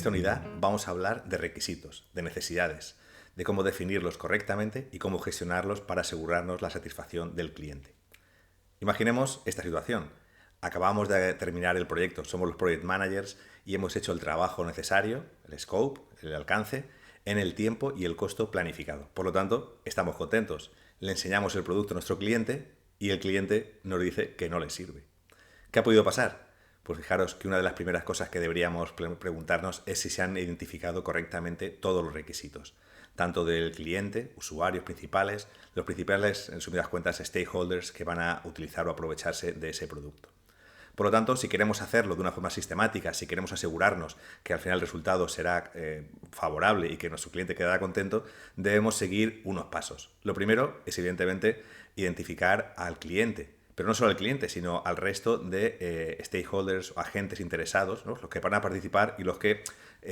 esta unidad vamos a hablar de requisitos, de necesidades, de cómo definirlos correctamente y cómo gestionarlos para asegurarnos la satisfacción del cliente. Imaginemos esta situación. Acabamos de terminar el proyecto, somos los project managers y hemos hecho el trabajo necesario, el scope, el alcance, en el tiempo y el costo planificado. Por lo tanto, estamos contentos. Le enseñamos el producto a nuestro cliente y el cliente nos dice que no le sirve. ¿Qué ha podido pasar? Pues fijaros que una de las primeras cosas que deberíamos preguntarnos es si se han identificado correctamente todos los requisitos, tanto del cliente, usuarios principales, los principales, en sumidas cuentas, stakeholders que van a utilizar o aprovecharse de ese producto. Por lo tanto, si queremos hacerlo de una forma sistemática, si queremos asegurarnos que al final el resultado será favorable y que nuestro cliente quedará contento, debemos seguir unos pasos. Lo primero es, evidentemente, identificar al cliente, pero no solo al cliente, sino al resto de stakeholders o agentes interesados, ¿no? Los que van a participar y los que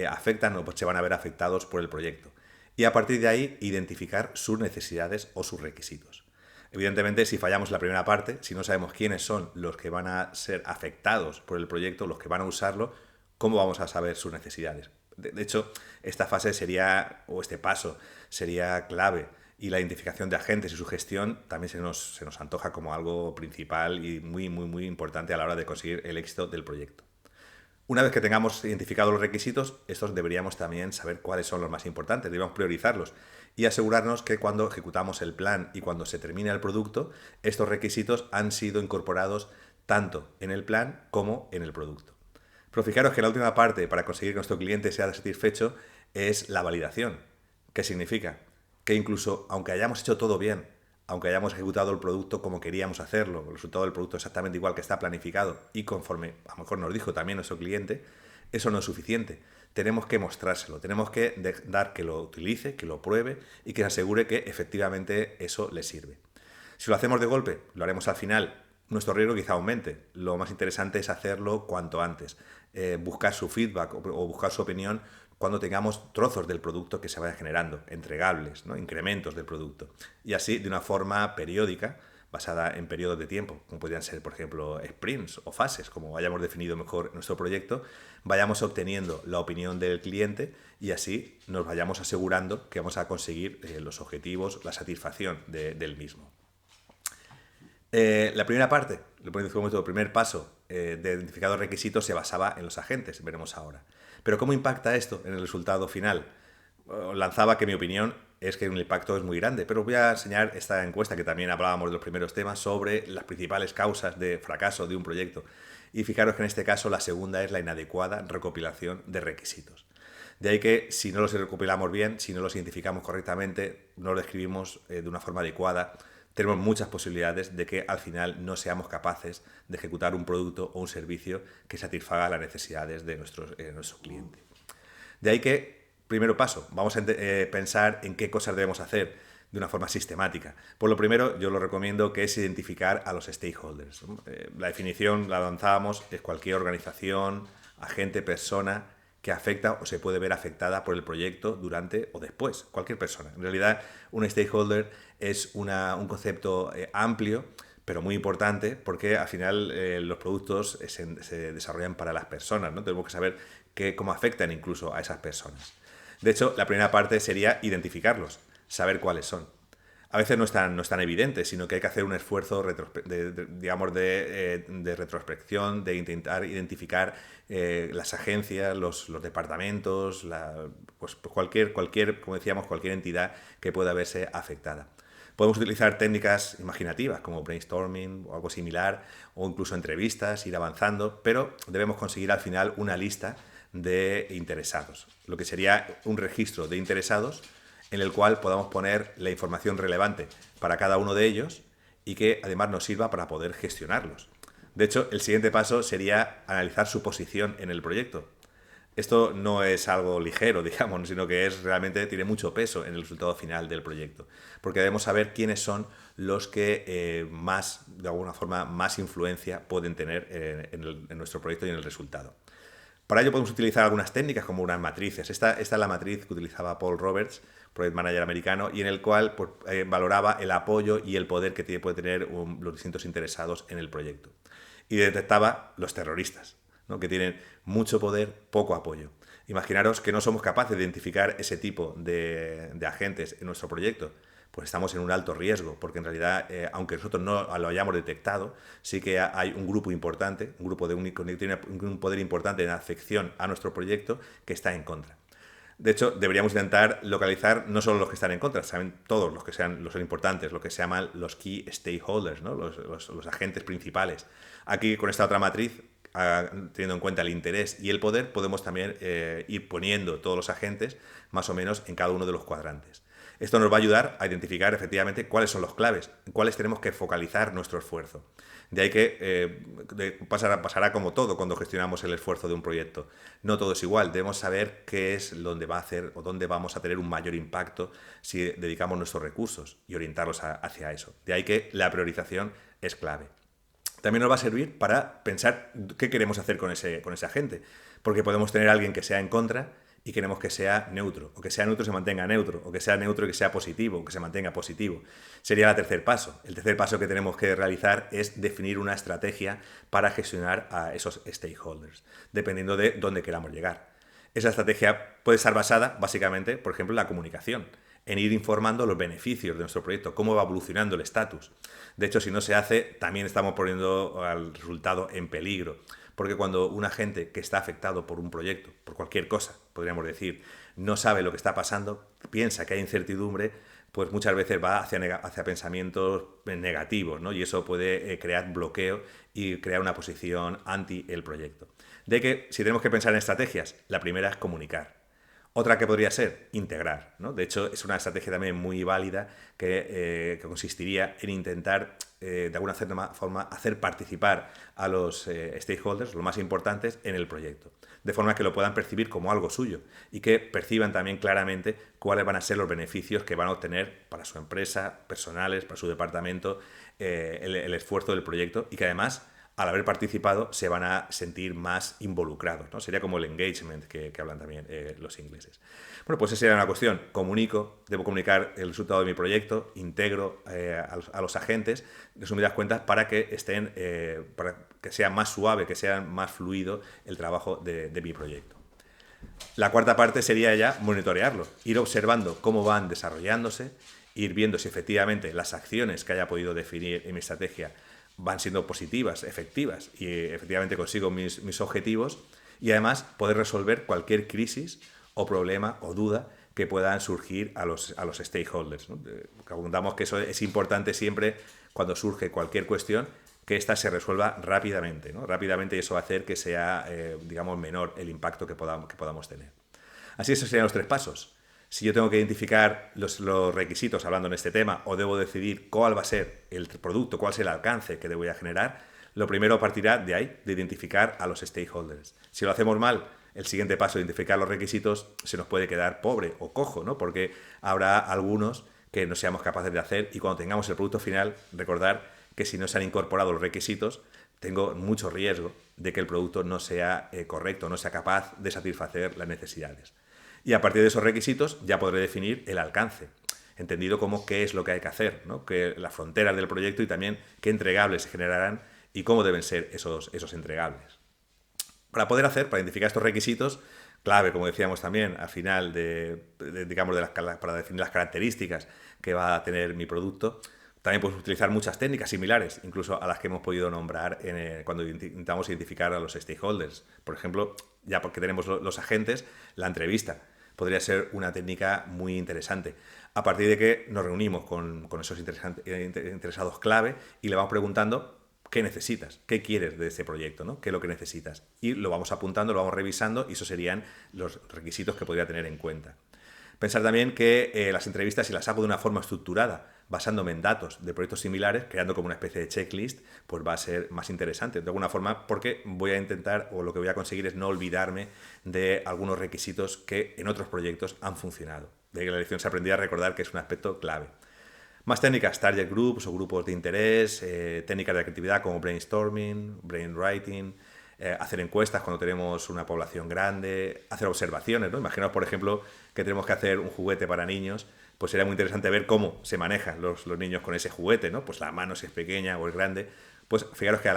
afectan o se van a ver afectados por el proyecto. Y a partir de ahí, identificar sus necesidades o sus requisitos. Evidentemente, si fallamos la primera parte, si no sabemos quiénes son los que van a ser afectados por el proyecto, los que van a usarlo, ¿cómo vamos a saber sus necesidades? De hecho, esta fase sería, o este paso, sería clave. Y la identificación de agentes y su gestión también se nos antoja como algo principal y muy importante a la hora de conseguir el éxito del proyecto. Una vez que tengamos identificados los requisitos, estos deberíamos también saber cuáles son los más importantes, debemos priorizarlos y asegurarnos que cuando ejecutamos el plan y cuando se termina el producto, estos requisitos han sido incorporados tanto en el plan como en el producto. Pero fijaros que la última parte para conseguir que nuestro cliente sea satisfecho es la validación. ¿Qué significa? Que incluso aunque hayamos hecho todo bien, aunque hayamos ejecutado el producto como queríamos hacerlo, el resultado del producto exactamente igual que está planificado y conforme a lo mejor nos dijo también nuestro cliente, eso no es suficiente. Tenemos que mostrárselo, tenemos que dar que lo utilice, que lo pruebe y que se asegure que efectivamente eso le sirve. Si lo hacemos de golpe, lo haremos al final, nuestro riesgo quizá aumente. Lo más interesante es hacerlo cuanto antes, buscar su feedback o buscar su opinión cuando tengamos trozos del producto que se vaya generando, entregables, ¿no? Incrementos del producto. Y así, de una forma periódica, basada en periodos de tiempo, como podrían ser, por ejemplo, sprints o fases, como hayamos definido mejor nuestro proyecto, vayamos obteniendo la opinión del cliente y así nos vayamos asegurando que vamos a conseguir los objetivos, la satisfacción del mismo. La primera parte, el primer paso de identificados requisitos se basaba en los agentes, veremos ahora. Pero ¿cómo impacta esto en el resultado final? Lanzaba que mi opinión es que el impacto es muy grande, pero os voy a enseñar esta encuesta que también hablábamos de los primeros temas sobre las principales causas de fracaso de un proyecto. Y fijaros que en este caso la segunda es la inadecuada recopilación de requisitos. De ahí que si no los recopilamos bien, si no los identificamos correctamente, no los escribimos de una forma adecuada, tenemos muchas posibilidades de que al final no seamos capaces de ejecutar un producto o un servicio que satisfaga las necesidades de nuestro cliente. De ahí que, primero paso, vamos a pensar en qué cosas debemos hacer de una forma sistemática. Por lo primero, yo lo recomiendo que es identificar a los stakeholders. La definición, la lanzábamos, es cualquier organización, agente, persona que afecta o se puede ver afectada por el proyecto durante o después, cualquier persona. En realidad, un stakeholder es un concepto amplio, pero muy importante porque al final los productos se desarrollan para las personas, ¿no? Tenemos que saber cómo afectan incluso a esas personas. De hecho, la primera parte sería identificarlos, saber cuáles son. A veces no es tan evidente, sino que hay que hacer un esfuerzo de retrospección, de intentar identificar las agencias, los departamentos, pues cualquier, como decíamos, cualquier entidad que pueda verse afectada. Podemos utilizar técnicas imaginativas como brainstorming o algo similar, o incluso entrevistas, ir avanzando, pero debemos conseguir al final una lista de interesados, lo que sería un registro de interesados en el cual podamos poner la información relevante para cada uno de ellos y que además nos sirva para poder gestionarlos. De hecho, el siguiente paso sería analizar su posición en el proyecto. Esto no es algo ligero, digamos, sino que realmente tiene mucho peso en el resultado final del proyecto, porque debemos saber quiénes son los que de alguna forma, más influencia pueden tener en nuestro proyecto y en el resultado. Para ello podemos utilizar algunas técnicas como unas matrices. Esta es la matriz que utilizaba Paul Roberts, Project Manager americano, y en el cual valoraba el apoyo y el poder que puede tener los distintos interesados en el proyecto. Y detectaba los terroristas, ¿no? Que tienen mucho poder, poco apoyo. Imaginaros que no somos capaces de identificar ese tipo de agentes en nuestro proyecto, pues estamos en un alto riesgo, porque en realidad, aunque nosotros no lo hayamos detectado, sí que hay un grupo importante, un grupo que tiene un poder importante en afección a nuestro proyecto que está en contra. De hecho, deberíamos intentar localizar no solo los que están en contra, saben todos los que sean los importantes, lo que se llaman los key stakeholders, ¿no? Los agentes principales. Aquí, con esta otra matriz, teniendo en cuenta el interés y el poder, podemos también ir poniendo todos los agentes más o menos en cada uno de los cuadrantes. Esto nos va a ayudar a identificar efectivamente cuáles son los claves, en cuáles tenemos que focalizar nuestro esfuerzo. De ahí que pasará como todo cuando gestionamos el esfuerzo de un proyecto. No todo es igual, debemos saber qué es donde va a hacer o dónde vamos a tener un mayor impacto si dedicamos nuestros recursos y orientarlos hacia eso. De ahí que la priorización es clave. También nos va a servir para pensar qué queremos hacer con ese agente, porque podemos tener a alguien que sea en contra y queremos que sea neutro, o que sea neutro y se mantenga neutro, o que sea neutro y que sea positivo, o que se mantenga positivo. Sería el tercer paso. El tercer paso que tenemos que realizar es definir una estrategia para gestionar a esos stakeholders, dependiendo de dónde queramos llegar. Esa estrategia puede estar basada, básicamente, por ejemplo, en la comunicación, en ir informando los beneficios de nuestro proyecto, cómo va evolucionando el estatus. De hecho, si no se hace, también estamos poniendo al resultado en peligro. Porque cuando un agente que está afectado por un proyecto, por cualquier cosa, podríamos decir, no sabe lo que está pasando, piensa que hay incertidumbre, pues muchas veces va hacia pensamientos negativos, ¿no? Y eso puede crear bloqueo y crear una posición anti el proyecto. De que, si tenemos que pensar en estrategias, la primera es comunicar. Otra que podría ser integrar, ¿no? De hecho, es una estrategia también muy válida que consistiría en intentar, de alguna forma, hacer participar a los stakeholders, los más importantes, en el proyecto, de forma que lo puedan percibir como algo suyo y que perciban también claramente cuáles van a ser los beneficios que van a obtener para su empresa, personales, para su departamento, el esfuerzo del proyecto, y que además, al haber participado, se van a sentir más involucrados, ¿no? Sería como el engagement que hablan también los ingleses. Bueno, pues esa sería una cuestión. Debo comunicar el resultado de mi proyecto, integro a los agentes, de resumidas cuentas, para que para que sea más suave, que sea más fluido el trabajo de mi proyecto. La cuarta parte sería ya monitorearlo, ir observando cómo van desarrollándose, ir viendo si efectivamente las acciones que haya podido definir en mi estrategia van siendo positivas, efectivas, y efectivamente consigo mis objetivos, y además poder resolver cualquier crisis o problema o duda que puedan surgir a los stakeholders, ¿no? Abundamos que eso es importante siempre cuando surge cualquier cuestión, que ésta se resuelva rápidamente, ¿no? Rápidamente, y eso va a hacer que sea, digamos, menor el impacto que podamos tener. Así, esos serían los tres pasos. Si yo tengo que identificar los requisitos hablando en este tema, o debo decidir cuál va a ser el producto, cuál es el alcance que debo generar, lo primero partirá de ahí, de identificar a los stakeholders. Si lo hacemos mal, el siguiente paso de identificar los requisitos se nos puede quedar pobre o cojo, ¿no? Porque habrá algunos que no seamos capaces de hacer, y cuando tengamos el producto final, recordar que si no se han incorporado los requisitos, tengo mucho riesgo de que el producto no sea correcto, no sea capaz de satisfacer las necesidades. Y a partir de esos requisitos ya podré definir el alcance, entendido como qué es lo que hay que hacer, ¿no? Que las fronteras del proyecto, y también qué entregables se generarán y cómo deben ser esos entregables. Para identificar estos requisitos, clave, como decíamos también, al final para definir las características que va a tener mi producto, también podemos utilizar muchas técnicas similares, incluso a las que hemos podido nombrar cuando intentamos identificar a los stakeholders. Por ejemplo, ya porque tenemos los agentes, la entrevista podría ser una técnica muy interesante. A partir de que nos reunimos con esos interesados clave y le vamos preguntando qué necesitas, qué quieres de ese proyecto, ¿no? ¿Qué es lo que necesitas? Y lo vamos apuntando, lo vamos revisando, y esos serían los requisitos que podría tener en cuenta. Pensar también que las entrevistas, si las hago de una forma estructurada, basándome en datos de proyectos similares, creando como una especie de checklist, pues va a ser más interesante, de alguna forma, porque voy a intentar, o lo que voy a conseguir es no olvidarme de algunos requisitos que en otros proyectos han funcionado. De ahí que la lección se aprendía a recordar que es un aspecto clave. Más técnicas, target groups o grupos de interés, técnicas de creatividad como brainstorming, brainwriting, hacer encuestas cuando tenemos una población grande, hacer observaciones, ¿no? Imaginaos, por ejemplo, que tenemos que hacer un juguete para niños, pues sería muy interesante ver cómo se manejan los niños con ese juguete, ¿no? Pues la mano, si es pequeña o es grande, pues fijaros que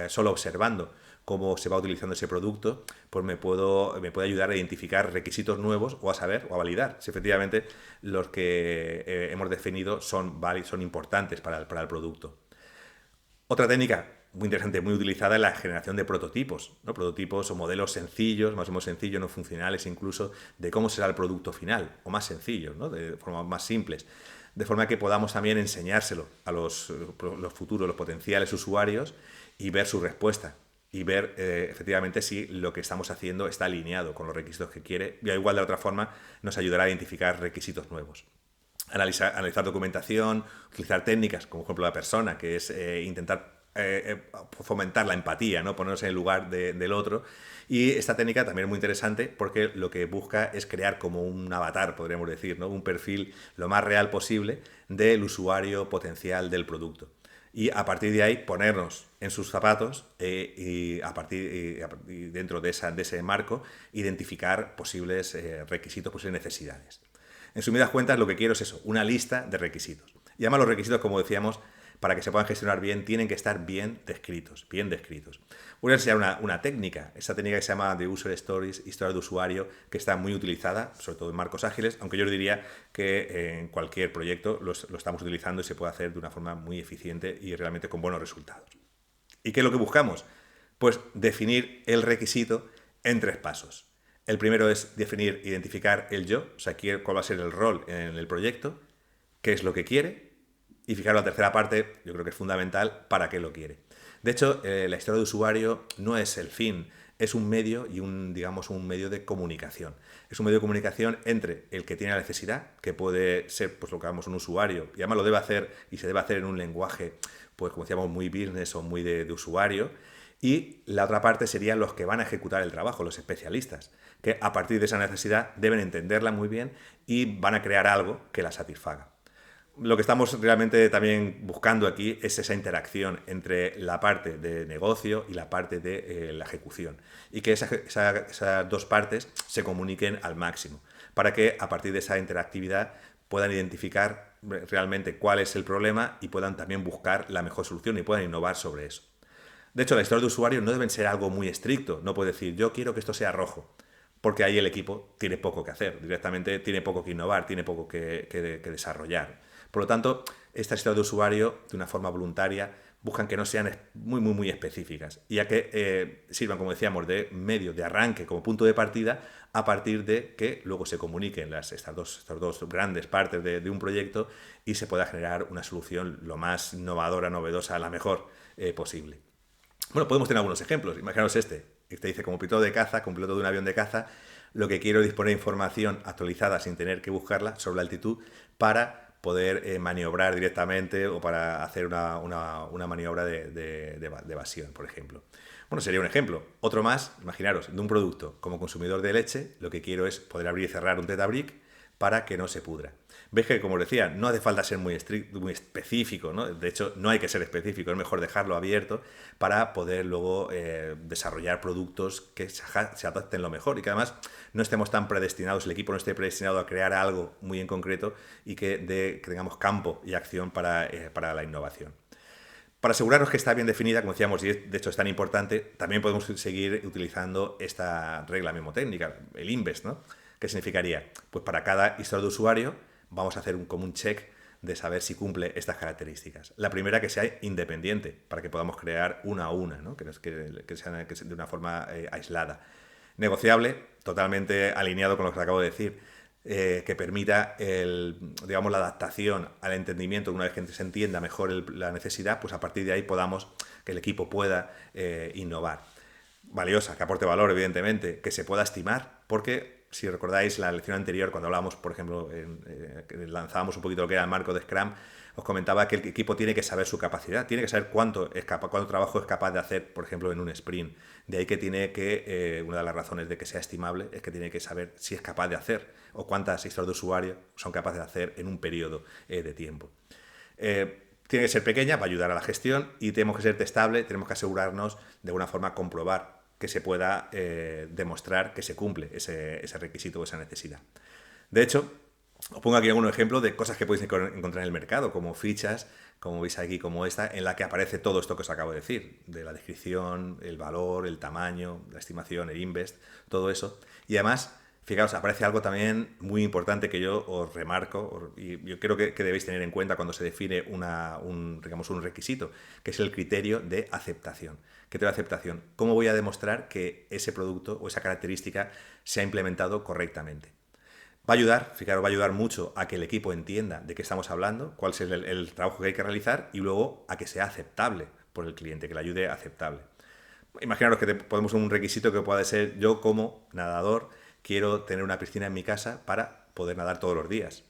solo observando cómo se va utilizando ese producto, pues me puede ayudar a identificar requisitos nuevos o a saber o a validar si efectivamente los que hemos definido son importantes para el producto. Otra técnica muy interesante, muy utilizada es la generación de prototipos, ¿no? Prototipos o modelos sencillos, más o menos sencillos, no funcionales incluso, de cómo será el producto final, o más sencillos, ¿no? De formas más simples. De forma que podamos también enseñárselo a los futuros, los potenciales usuarios y ver su respuesta. Y ver efectivamente si lo que estamos haciendo está alineado con los requisitos que quiere. Y igual de otra forma nos ayudará a identificar requisitos nuevos. Analizar documentación, utilizar técnicas, como por ejemplo la persona, que es intentar fomentar la empatía, ¿no? Ponernos en el lugar del otro. Y esta técnica también es muy interesante porque lo que busca es crear como un avatar, podríamos decir, ¿no? Un perfil lo más real posible del usuario potencial del producto. Y a partir de ahí ponernos en sus zapatos y dentro de ese marco identificar posibles requisitos, posibles necesidades. En sumidas cuentas, lo que quiero es eso, una lista de requisitos. Y además los requisitos, como decíamos, para que se puedan gestionar bien, tienen que estar bien descritos, bien descritos. Voy a enseñar una técnica, esa técnica que se llama de User Stories, historia de usuario, que está muy utilizada, sobre todo en marcos ágiles, aunque yo diría que en cualquier proyecto lo estamos utilizando y se puede hacer de una forma muy eficiente y realmente con buenos resultados. ¿Y qué es lo que buscamos? Pues definir el requisito en 3 pasos. El primero es definir, identificar el yo, o sea, cuál va a ser el rol en el proyecto, qué es lo que quiere, y fijaros la tercera parte, yo creo que es fundamental, para qué lo quiere. De hecho, la historia de usuario no es el fin, es un medio y un medio de comunicación. Es un medio de comunicación entre el que tiene la necesidad, que puede ser, pues lo que llamamos un usuario, y además lo debe hacer y se debe hacer en un lenguaje, pues como decíamos, muy business o muy de usuario, y la otra parte serían los que van a ejecutar el trabajo, los especialistas, que a partir de esa necesidad deben entenderla muy bien y van a crear algo que la satisfaga. Lo que estamos realmente también buscando aquí es esa interacción entre la parte de negocio y la parte de la ejecución. Y que esas dos partes se comuniquen al máximo, para que a partir de esa interactividad puedan identificar realmente cuál es el problema y puedan también buscar la mejor solución y puedan innovar sobre eso. De hecho, la historia de usuario no deben ser algo muy estricto. No puede decir, yo quiero que esto sea rojo, porque ahí el equipo tiene poco que hacer. Directamente tiene poco que innovar, tiene poco que desarrollar. Por lo tanto, estas historias de usuario, de una forma voluntaria, buscan que no sean muy específicas, y a que sirvan, como decíamos, de medio de arranque, como punto de partida, a partir de que luego se comuniquen estas dos grandes partes de un proyecto y se pueda generar una solución lo más innovadora, novedosa, la mejor posible. Bueno, podemos tener algunos ejemplos. Imaginaos este dice, como piloto de caza, como piloto de un avión de caza, lo que quiero es disponer de información actualizada sin tener que buscarla sobre la altitud para poder maniobrar directamente o para hacer una maniobra de evasión, por ejemplo. Bueno, sería un ejemplo. Otro más, imaginaros, de un producto. Como consumidor de leche, lo que quiero es poder abrir y cerrar un Tetabric para que no se pudra. Ves que, como os decía, no hace falta ser muy estricto, muy específico, ¿no? De hecho, no hay que ser específico, es mejor dejarlo abierto para poder luego desarrollar productos que se adapten lo mejor y que además no estemos tan predestinados, el equipo no esté predestinado a crear algo muy en concreto y que tengamos campo y acción para la innovación. Para asegurarnos que está bien definida, como decíamos, y de hecho es tan importante, también podemos seguir utilizando esta regla mnemotécnica, el INVEST, ¿no? ¿Qué significaría? Pues para cada historia de usuario vamos a hacer como un check de saber si cumple estas características. La primera, que sea independiente, para que podamos crear una a una, ¿no? que sea de una forma aislada. Negociable, totalmente alineado con lo que os acabo de decir, que permita la adaptación al entendimiento. Una vez que se entienda mejor la necesidad, pues a partir de ahí que el equipo pueda innovar. Valiosa, que aporte valor, evidentemente, que se pueda estimar, porque si recordáis la lección anterior, cuando hablábamos, por ejemplo, lanzábamos un poquito lo que era el marco de Scrum, os comentaba que el equipo tiene que saber su capacidad, tiene que saber cuánto trabajo es capaz de hacer, por ejemplo, en un sprint. De ahí que una de las razones de que sea estimable es que tiene que saber si es capaz de hacer o cuántas historias de usuario son capaces de hacer en un periodo de tiempo. Tiene que ser pequeña para ayudar a la gestión y tenemos que ser testable, tenemos que asegurarnos de alguna forma comprobar que se pueda demostrar que se cumple ese requisito o esa necesidad. De hecho, Os pongo aquí algunos ejemplos de cosas que podéis encontrar en el mercado, como fichas, como veis aquí, como esta, en la que aparece todo esto que os acabo de decir, de la descripción, el valor, el tamaño, la estimación, el invest, todo eso. Y además, fijaos, aparece algo también muy importante que yo os remarco, y yo creo que debéis tener en cuenta cuando se define digamos, un requisito, que es el criterio de aceptación. Criterio de aceptación. ¿Cómo voy a demostrar que ese producto o esa característica se ha implementado correctamente? Va a ayudar, fijaros, va a ayudar mucho a que el equipo entienda de qué estamos hablando, cuál es el trabajo que hay que realizar y luego a que sea aceptable por el cliente, que le ayude aceptable. Imaginaros que podemos un requisito que puede ser: yo como nadador quiero tener una piscina en mi casa para poder nadar todos los días.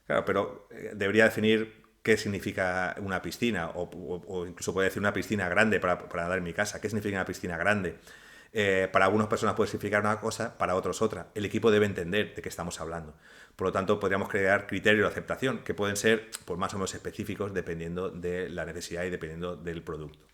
Claro, pero debería definir qué significa una piscina, o incluso puede decir una piscina grande para nadar en mi casa. ¿Qué significa una piscina grande? Para algunas personas puede significar una cosa, para otros otra. El equipo debe entender de qué estamos hablando. Por lo tanto, podríamos crear criterios de aceptación que pueden ser, pues, más o menos específicos dependiendo de la necesidad y dependiendo del producto.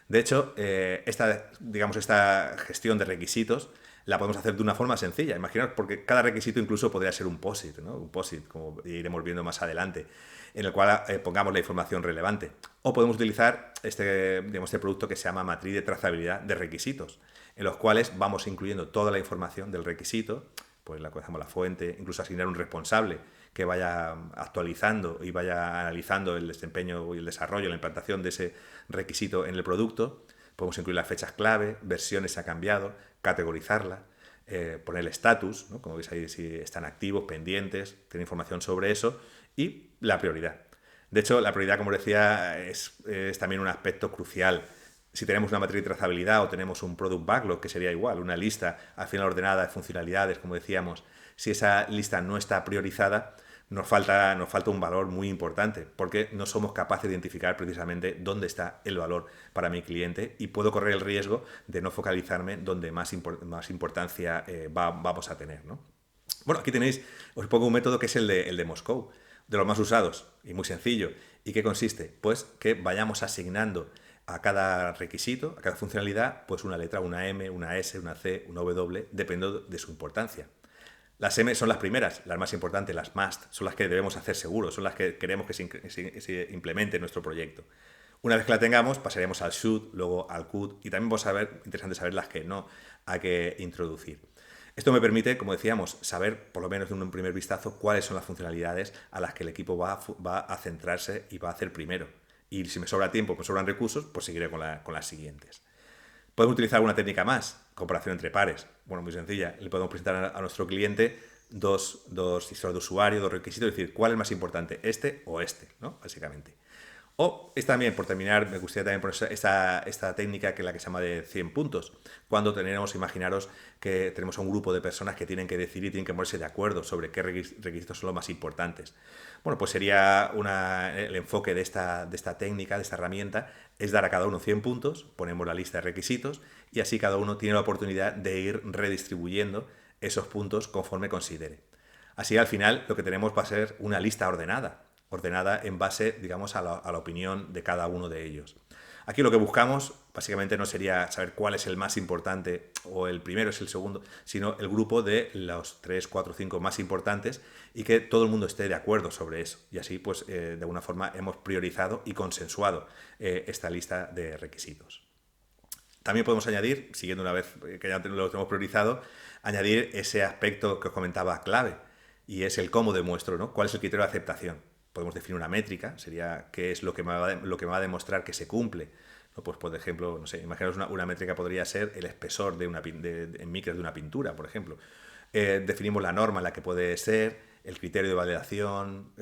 De hecho, esta gestión de requisitos la podemos hacer de una forma sencilla. Imaginaos, porque cada requisito incluso podría ser un POSIT, ¿no? Un POSIT, como iremos viendo más adelante, en el cual pongamos la información relevante. O podemos utilizar este producto que se llama matriz de trazabilidad de requisitos, en los cuales vamos incluyendo toda la información del requisito, pues la fuente, incluso asignar un responsable que vaya actualizando y vaya analizando el desempeño y el desarrollo, la implantación de ese requisito en el producto. Podemos incluir las fechas clave, versiones ha cambiado, categorizarla, poner el estatus, ¿no? Como veis ahí, si están activos, pendientes, tener información sobre eso, y la prioridad. De hecho, la prioridad, como decía, es también un aspecto crucial. Si tenemos una matriz de trazabilidad o tenemos un product backlog, que sería igual, una lista al final ordenada de funcionalidades, como decíamos, si esa lista no está priorizada, nos falta un valor muy importante, porque no somos capaces de identificar precisamente dónde está el valor para mi cliente, y puedo correr el riesgo de no focalizarme donde más importancia vamos a tener, ¿no? Bueno, aquí tenéis, os pongo un método que es el de Moscou, de los más usados y muy sencillo. ¿Y qué consiste? Pues que vayamos asignando a cada requisito, a cada funcionalidad, pues una letra, una M, una S, una C, una W, dependiendo de su importancia. Las M son las primeras, las más importantes, las must, son las que debemos hacer seguro, son las que queremos que se implemente en nuestro proyecto. Una vez que la tengamos, pasaremos al should, luego al could, y también vamos a ver, interesante saber las que no hay que introducir. Esto me permite, como decíamos, saber, por lo menos de un primer vistazo, cuáles son las funcionalidades a las que el equipo va a centrarse y va a hacer primero. Y si me sobra tiempo, me sobran recursos, pues seguiré con las siguientes. Podemos utilizar una técnica más, comparación entre pares. Bueno, muy sencilla. Le podemos presentar a nuestro cliente dos historias de usuario, dos requisitos, es decir, ¿cuál es más importante, este o este? ¿No? Básicamente. O es también, por terminar, me gustaría también poner esta técnica, que es la que se llama de 100 puntos. Cuando imaginaros que tenemos a un grupo de personas que tienen que decidir, tienen que ponerse de acuerdo sobre qué requisitos son los más importantes. Bueno, pues sería el enfoque de esta técnica, de esta herramienta, es dar a cada uno 100 puntos, ponemos la lista de requisitos y así cada uno tiene la oportunidad de ir redistribuyendo esos puntos conforme considere. Así, al final, lo que tenemos va a ser una lista ordenada en base, digamos, a la opinión de cada uno de ellos. Aquí lo que buscamos básicamente no sería saber cuál es el más importante o el primero es el segundo, sino el grupo de los 3, 4, 5 más importantes, y que todo el mundo esté de acuerdo sobre eso. Y así, pues, de alguna forma hemos priorizado y consensuado esta lista de requisitos. También podemos añadir, siguiendo una vez que ya lo tenemos priorizado, añadir ese aspecto que os comentaba clave, y es el cómo demuestro, ¿no? ¿Cuál es el criterio de aceptación? Podemos definir una métrica, sería qué es lo que me va a demostrar que se cumple, ¿no? Pues, por ejemplo, no sé, imaginaos una métrica podría ser el espesor en micras de una pintura, por ejemplo. Definimos la norma en la que puede ser, el criterio de validación,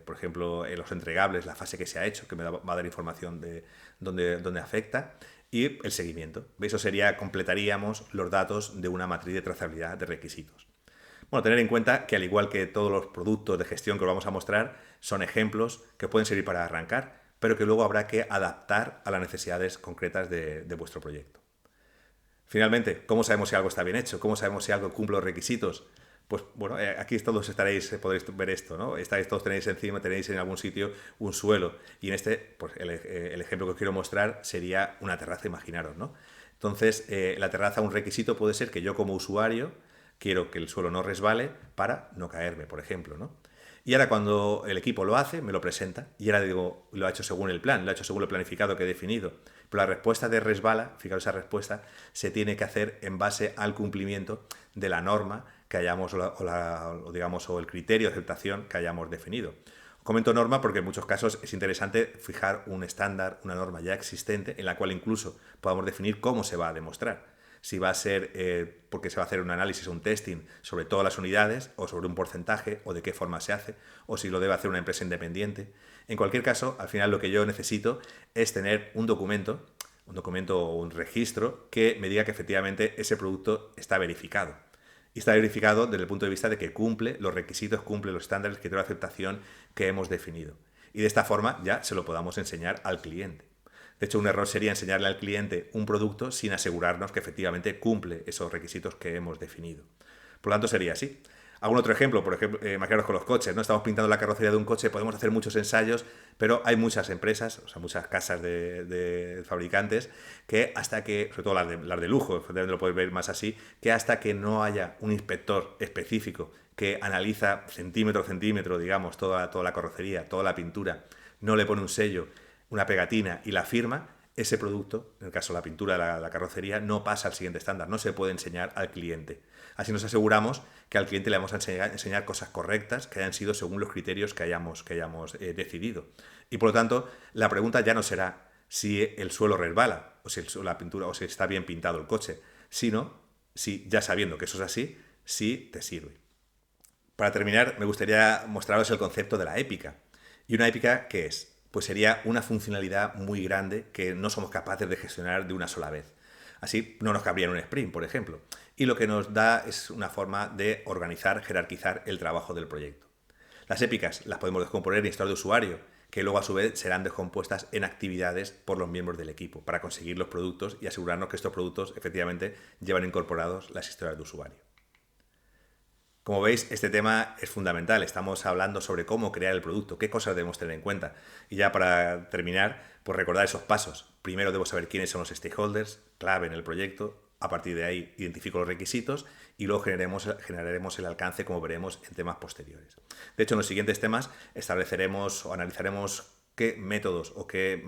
por ejemplo, los entregables, la fase que se ha hecho, que me va a dar información de dónde afecta, y el seguimiento. Eso sería, completaríamos los datos de una matriz de trazabilidad de requisitos. Bueno, tener en cuenta que, al igual que todos los productos de gestión que os vamos a mostrar, son ejemplos que pueden servir para arrancar, pero que luego habrá que adaptar a las necesidades concretas de vuestro proyecto. Finalmente, ¿cómo sabemos si algo está bien hecho? ¿Cómo sabemos si algo cumple los requisitos? Pues bueno, aquí todos podréis ver esto, ¿no? Todos tenéis en algún sitio un suelo, y en pues el ejemplo que os quiero mostrar sería una terraza, imaginaros, ¿no? Entonces, la terraza, un requisito puede ser que yo, como usuario, Quiero que el suelo no resbale para no caerme, por ejemplo, ¿no? Y ahora cuando el equipo lo hace, me lo presenta y ahora digo, lo ha hecho según el plan, lo ha hecho según lo planificado que he definido. Pero la respuesta de resbala, fijaros, esa respuesta se tiene que hacer en base al cumplimiento de la norma que hayamos o el criterio de aceptación que hayamos definido. Comento norma porque en muchos casos es interesante fijar un estándar, una norma ya existente en la cual incluso podamos definir cómo se va a demostrar. Si va a ser porque se va a hacer un análisis o un testing sobre todas las unidades o sobre un porcentaje o de qué forma se hace o si lo debe hacer una empresa independiente. En cualquier caso, al final lo que yo necesito es tener un documento o un registro que me diga que efectivamente ese producto está verificado. Y está verificado desde el punto de vista de que cumple los requisitos, cumple los estándares de aceptación que hemos definido. Y de esta forma ya se lo podamos enseñar al cliente. De hecho, un error sería enseñarle al cliente un producto sin asegurarnos que efectivamente cumple esos requisitos que hemos definido. Por lo tanto, sería así. ¿Algún otro ejemplo? Por ejemplo, imaginaros con los coches, ¿no? Estamos pintando la carrocería de un coche, podemos hacer muchos ensayos, pero hay muchas empresas, o sea, muchas casas de fabricantes, que hasta que, sobre todo las de lujo, efectivamente lo podéis ver más así, que hasta que no haya un inspector específico que analiza centímetro a centímetro, digamos, toda la carrocería, toda la pintura, no le pone un sello, una pegatina y la firma, ese producto, en el caso de la pintura de la carrocería, no pasa al siguiente estándar, no se puede enseñar al cliente. Así nos aseguramos que al cliente le vamos a enseñar cosas correctas que hayan sido según los criterios que hayamos decidido. Y por lo tanto, la pregunta ya no será si el suelo resbala o si la pintura o si está bien pintado el coche, sino si, ya sabiendo que eso es así, si te sirve. Para terminar, me gustaría mostraros el concepto de la épica. ¿Y una épica qué es? Pues sería una funcionalidad muy grande que no somos capaces de gestionar de una sola vez. Así no nos cabría en un sprint, por ejemplo. Y lo que nos da es una forma de organizar, jerarquizar el trabajo del proyecto. Las épicas las podemos descomponer en historias de usuario, que luego a su vez serán descompuestas en actividades por los miembros del equipo para conseguir los productos y asegurarnos que estos productos efectivamente llevan incorporados las historias de usuario. Como veis, este tema es fundamental. Estamos hablando sobre cómo crear el producto, qué cosas debemos tener en cuenta. Y ya para terminar, pues recordar esos pasos. Primero debo saber quiénes son los stakeholders, clave en el proyecto. A partir de ahí identifico los requisitos y luego generaremos el alcance, como veremos en temas posteriores. De hecho, en los siguientes temas estableceremos o analizaremos qué métodos o qué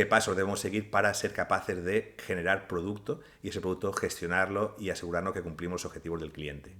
pasos debemos seguir para ser capaces de generar producto y ese producto gestionarlo y asegurarnos que cumplimos los objetivos del cliente.